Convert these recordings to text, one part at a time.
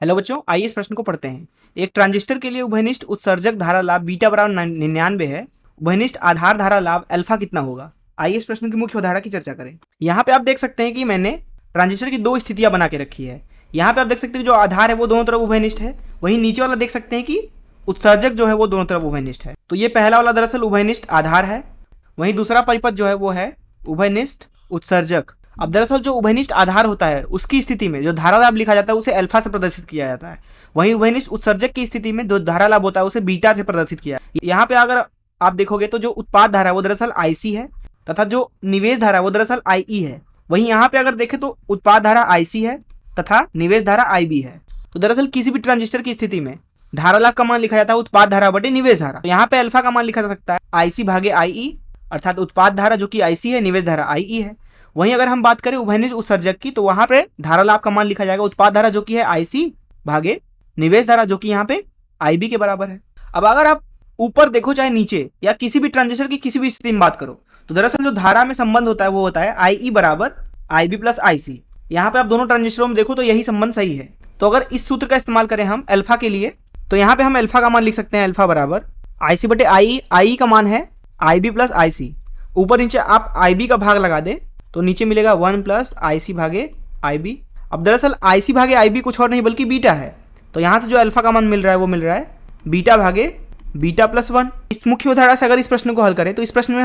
Hello बच्चों, आइए इस प्रश्न को पढ़ते हैं। एक ट्रांजिस्टर के लिए उभयनिष्ठ उत्सर्जक धारा लाभ बीटा बराबर 99 है। उभयनिष्ठ आधार धारा लाभ अल्फा कितना होगा? आइए इस प्रश्न की मुख्य अवधारणा की चर्चा करें। यहाँ पे आप देख सकते हैं कि मैंने ट्रांजिस्टर की दो स्थितियां बना के रखी है। यहाँ पे आप देख सकते हैं जो आधार है वो दोनों तरफ उभयनिष्ठ है, वहीं नीचे वाला देख सकते हैं कि उत्सर्जक जो है वो दोनों तरफ उभयनिष्ठ है। तो ये पहला वाला दरअसल उभयनिष्ठ आधार है, वहीं दूसरा परिपथ जो है वो है उभयनिष्ठ उत्सर्जक। अब दरअसल जो उभयनिष्ठ आधार होता है उसकी स्थिति में जो धारा लाभ लिखा जाता है उसे अल्फा से प्रदर्शित किया जाता है, वहीं उभयनिष्ठ उत्सर्जक की स्थिति में जो धारा लाभ होता है उसे बीटा से प्रदर्शित किया जाता है। यहाँ पे अगर आप देखोगे तो जो उत्पाद धारा है वो दरअसल IC है तथा जो निवेश धारा है वो दरअसल IE है। वहीं यहाँ पे अगर देखें तो उत्पाद धारा IC है तथा निवेश धारा IB है। तो दरअसल किसी भी ट्रांजिस्टर की स्थिति में धारा लाभ का मान लिखा जाता है उत्पाद धारा बटे निवेश धारा। तो यहाँ पे अल्फा का मान लिखा जा सकता है IC भागे IE, अर्थात उत्पाद धारा जो कि IC है, निवेश धारा IE है। वहीं अगर हम बात करें उभयनिष्ठ उत्सर्जक की तो वहां पे धारा लाभ का मान लिखा जाएगा उत्पाद धारा जो कि है IC भागे निवेश धारा जो कि यहाँ पे IB के बराबर है। अब अगर आप ऊपर देखो चाहे नीचे या किसी भी ट्रांजिस्टर की किसी भी स्थिति में बात करो तो दरअसल जो धारा में संबंध होता है वो होता है IE बराबर IB प्लस IC। यहाँ पे आप दोनों ट्रांजिस्टरों में देखो तो यही संबंध सही है। तो अगर इस सूत्र का इस्तेमाल करें हम अल्फा के लिए तो यहाँ पे हम अल्फा का मान लिख सकते हैं अल्फा बराबर IC बटे IE का मान है IB प्लस IC। ऊपर नीचे आप IB का भाग लगा दे तो नीचे मिलेगा 1 प्लस IC भागे IB। अब दरअसल IC भागे IB कुछ और नहीं बल्कि बीटा है। तो यहाँ से जो अल्फा का मान मिल रहा है वो मिल रहा है बीटा भागे बीटा प्लस 1। इस मुख्य उदाहरण से अगर इस प्रश्न को हल करें तो इस प्रश्न में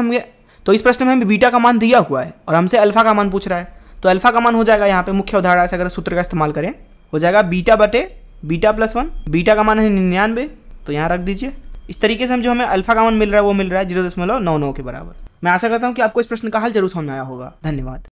हमें बीटा का मान दिया हुआ है और हमसे अल्फा का मान पूछ रहा है। तो अल्फा का मान हो जाएगा यहाँ पे मुख्य उदाहरण से अगर सूत्र का इस्तेमाल करें हो जाएगा बीटा बटे बीटा प्लस 1। बीटा का मान है 99, तो यहाँ रख दीजिए। इस तरीके से हम जो हमें अल्फा का मान मिल रहा है वो मिल रहा है 0.99 के बराबर। मैं आशा करता हूँ कि आपको इस प्रश्न का हल जरूर समझ में आया होगा। धन्यवाद।